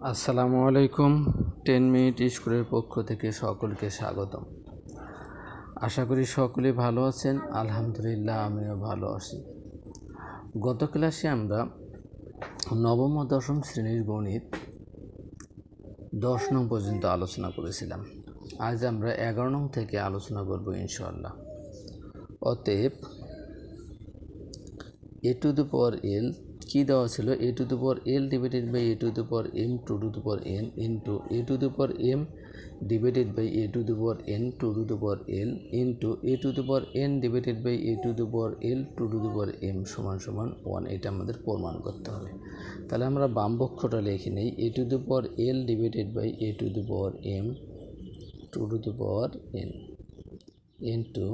আসসালামু আলাইকুম। 10 মিনিট স্কুলের পক্ষ থেকে সকলকে স্বাগতম। আশা করি সকলে ভালো আছেন। আলহামদুলিল্লাহ, আমিও ভালো আছি। গত ক্লাসে আমরা নবম ও দশম শ্রেণীর গণিত 10 নং পর্যন্ত আলোচনা করেছিলাম। আজ আমরা 11 নং থেকে আলোচনা করব ইনশাআল্লাহ। অতএব a to the power l কি দেওয়া ছিল, a to the power l divided by a to the power m to the power n into a to the power m divided by a to the power n to the power l into a to the power n divided by a to the power l to the power m সমান সমান 1। এটা আমাদের প্রমাণ করতে হবে। তাহলে আমরা বাম পক্ষটা লিখে নেই, a to the power l divided by a to the power m to the power n into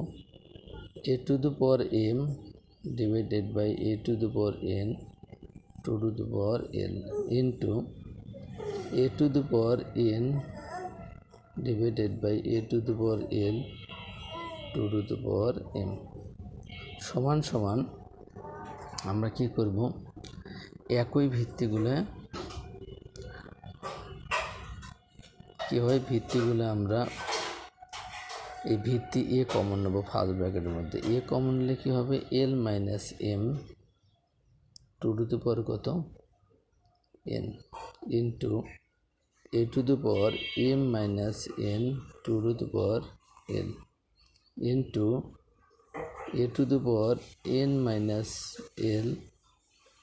a to the power m divided by a to the power n to the power l into a to the power n divided by a to the power l to the power m সমান সমান আমরা কি করব, একই ভিত্তিগুলো কি হয়, ভিত্তিগুলো আমরা এই ভিত্তি এ কমন নেব ফার্স্ট ব্র্যাকেটের মধ্যে। এ কমন নিলে কী হবে, L minus M to the power কত N into A to the power M minus N to the power L into A to the power N minus L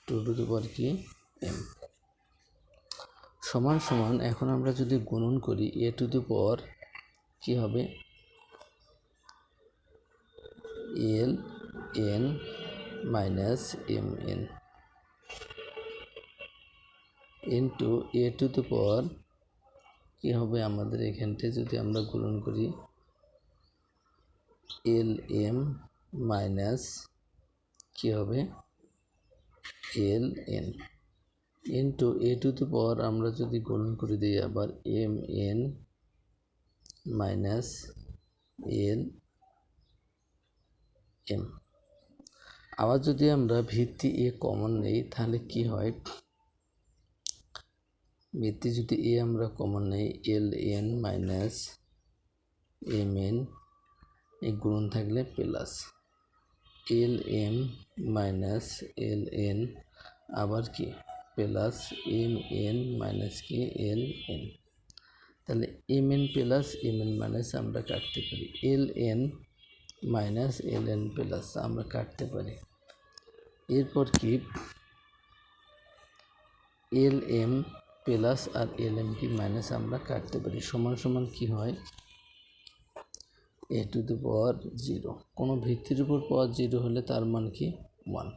to the power কি M সমান সমান। এখন আমরা যদি গুণন করি, এ to the power কি হবে, L N minus M N into A to the power কী হবে, আমাদের এখানটা যদি আমরা গুণন করি, এল এম মাইনাস কী হবে L N into A to the power আমরা যদি গুণন করে দিই আবার M N minus L M. আবার যদি আমরা ভিত্তি এ কমন নেই তাহলে কি হয়, ভিত্তি যদি এ আমরা কমন নেই, l N minus M n এই গুণন থাকলে plus l m minus l n আবার কি প্লাস এম এন মাইনাস কি এল এন। তাহলে m n plus m N minus আমরা কাটতে পারি, l N minus l n plus আমরা কাটতে পারি। এরপর কি এল এম প্লাস আর এল এম কি মাইনাস আমরা কাটতে পারি, সমান সমান কি হয়, এ টু the power 0। কোনো ভিত্তির উপর পাওয়ার 0 হলে তার মান কি 1।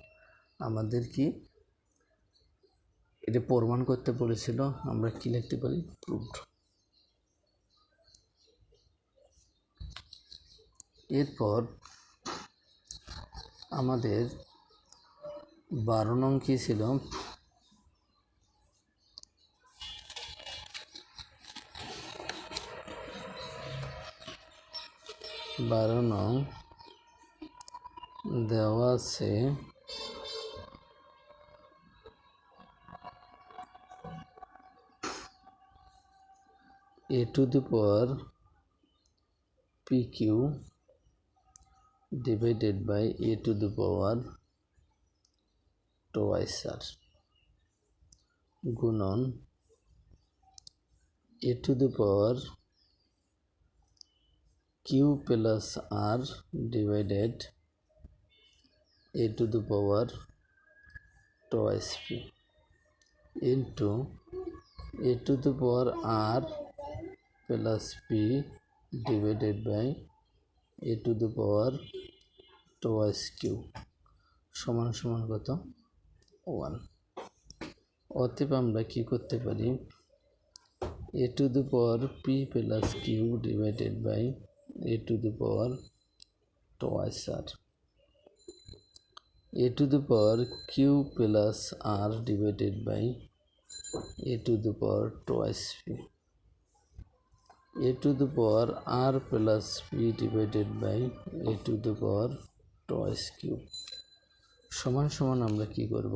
আমাদের কি এটা প্রমাণ করতে বলেছিল, আমরা কি লিখতে পারি, প্রুভড। এরপর আমাদের 12 নং কি ছিল, 12 নং দেওয়া আছে a to the power pq divided by a to the power twice r গুণন a to the power q plus r divided a to the power twice p into a to the power r plus p divided by a to the power twice q সমান সমান কত 1। অতএব আমরা কি করতে পারি, a to the power p plus q divided by a to the power twice r, a to the power q plus r divided by a to the power twice p, a to the power r plus p divided by a to the power twice q সমান সমান আমরা কি করব,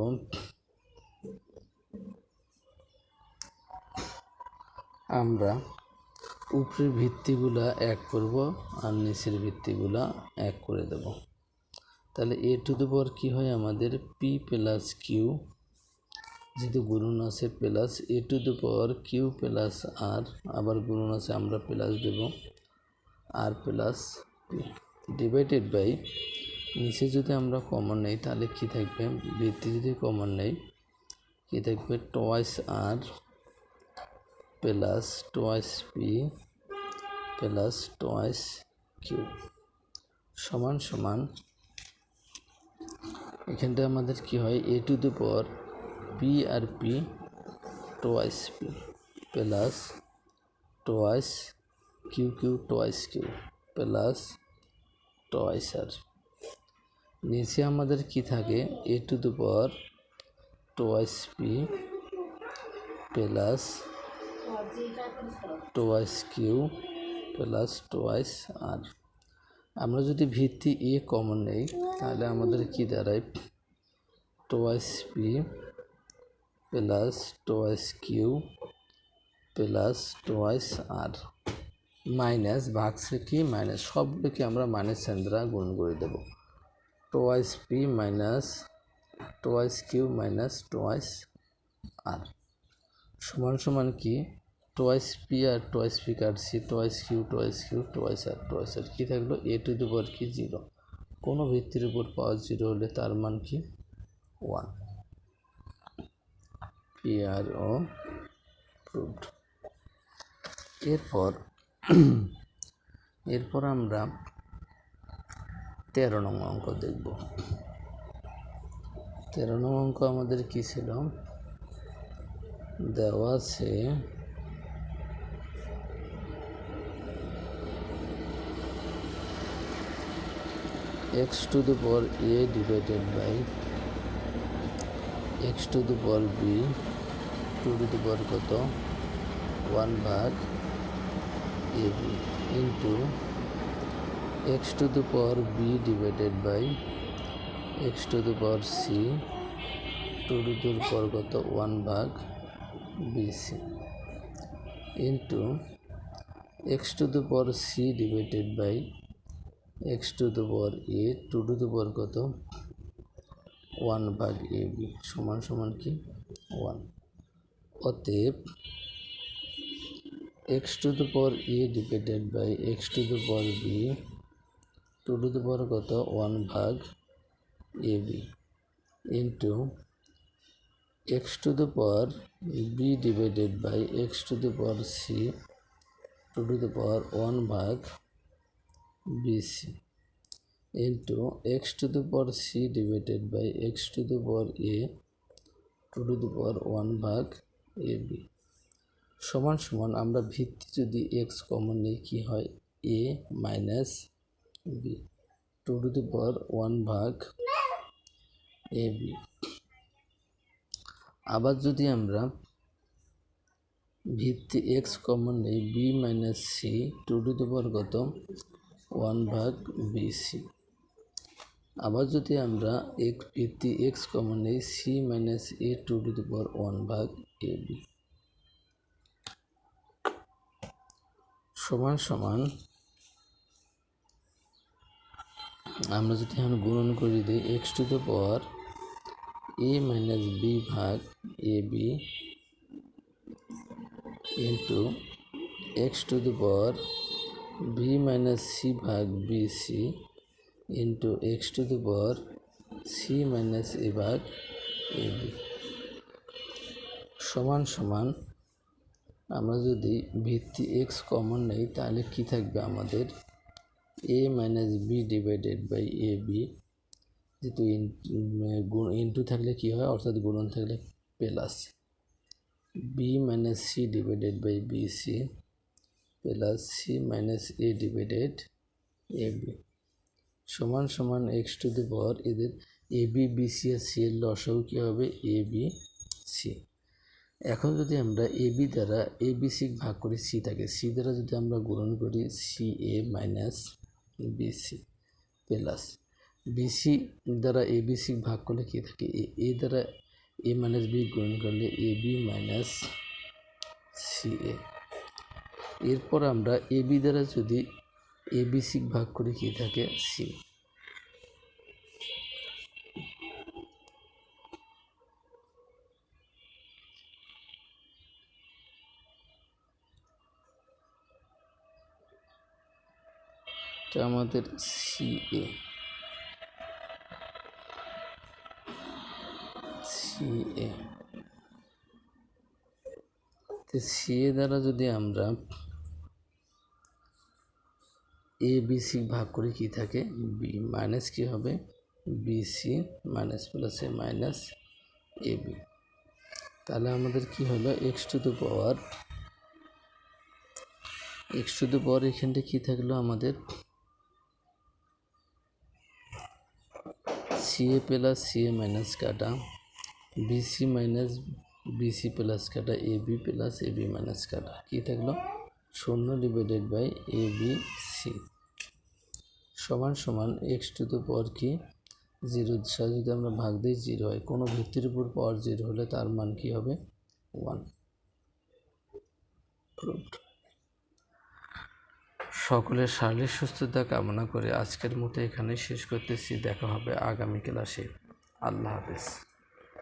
আমরা উপরের ভিত্তিগুলা এক করব আর নিচের ভিত্তিগুলা এক করে দেব। তাহলে এ টু দি পাওয়ার কী হয় আমাদের পি প্লাস কিউ, যেহেতু গুণন আছে plus A to the power Q plus R, আবার গুণন আছে আমরা প্লাস দেব R plus P, divided by নিচে যদি আমরা কমন নেই তাহলে কী থাকবে, ভিত্তি যদি কমন নেই কী থাকবে, twice R plus twice P plus twice Q সমান সমান, এখানটা আমাদের কি হয় A to the power P R P twice P plus twice Q Q twice Q plus twice R, নিচে আমাদের কি থাকে A to the power twice P plus twice Q plus twice R. আমরা যদি ভিত্তি এ কমন নেই তাহলে আমাদের কি দাঁড়ায় twice P plus twice Q plus twice R, minus ভাগছে কি মাইনাস, সবগুলোকে আমরা মাইনাস সাইন দ্বারা গুণ করে দেব, twice P minus twice Q minus twice R সমান সমান কি টোয়াইস পি আর টোয়াইস পি কাটছি, টোয়াইস কিউ টোয়াইস আর কী থাকলো এ টু দি পাওয়ার কি 0, কোনো ভিত্তির উপর পাওয়ার 0 হলে তার মান কি 1, পি আর ও প্রুভড। এরপর আমরা 13 নং অঙ্ক দেখব। 13 নং অঙ্ক আমাদের কি ছিল, দেওয়া আছে x to the power a divided by x to the power b two to the power কত 1 ভাগ ab into x to the power b divided by x to the power c two to the power কত 1 ভাগ bc into x to the power c divided by x to the power a two to the power কত 1 ভাগ ab সমান সমান কি 1। অতএব x to the power a divided by x to the power b two to the power কত 1 ভাগ ab into x to the power b divided by x to the power c two to the power 1 ভাগ bc into x to the power c divided by x to the power a two to the power 1 ভাগ ab সমান সমান, আমরা ভিত্তি যদি x common নিই কি হয় a minus b two to the power 1 ভাগ ab। আবার যদি আমরা ভিত্তি x কমন নিই b minus c two to the power কত 1 ভাগ bc। আবার যদি আমরা ভিত্তি x কমন নিই c minus a two to the power 1 ভাগ ab সমান সমান, আমরা যদি এখন গুণন করে দিই x two the power a minus b ভাগ ab into x two the power b minus c ভাগ bc into x two the power c minus a ভাগ ab সমান সমান, আমরা যদি ভিত্তি x কমন নেই তাহলে কি থাকবে আমাদের a minus b divided by ab, যেহেতু ইন্টু থাকলে কি হয় অর্থাৎ গুণন থাকলে plus b minus c divided by bc plus c minus a divided ab সমান সমান x টু দি পাওয়ার এদের ab bc আর c এর লসাগু কী হবে ab c। এখন যদি আমরা ab দ্বারা abc ভাগ করি c থাকে, c দ্বারা যদি আমরা গুণন করি ca minus bc plus bc দ্বারা abc ভাগ করলে কী থাকে a দ্বারা a মাইনাস b গুণন করলে ab মাইনাস ca এরপর আমরা এবি দ্বারা যদি এবিসি ভাগ করে কি থাকে সি। এটা আমাদের সিএ তো সিএ দ্বারা যদি আমরা এ বিসি ভাগ করে কি থাকে বি মাইনাস কি হবে বিসি মাইনাস প্লাস এ মাইনাস এবি। তাহলে আমাদের কি হলো এক্স টু দ্য পাওয়ার এখানটা কি থাকলো আমাদের সিএ প্লাস সিএ মাইনাস কাটা বিসি মাইনাস বিসি প্লাস কাটা এবি প্লাস এবি মাইনাস কাটা কি থাকলো 0 divided by a b c সমান সমান এক্স টু দ্য পাওয়ার কি 0 সাথে যদি আমরা ভাগ দিই 0 হয়। কোনো ভিত্তির উপর পাওয়ার 0 হলে তার মান কি হবে 1। সকলের শারীরিক সুস্থতা কামনা করে আজকের মতো এখানেই শেষ করতেছি। দেখা হবে আগামী ক্লাসে। আল্লাহ হাফেজ।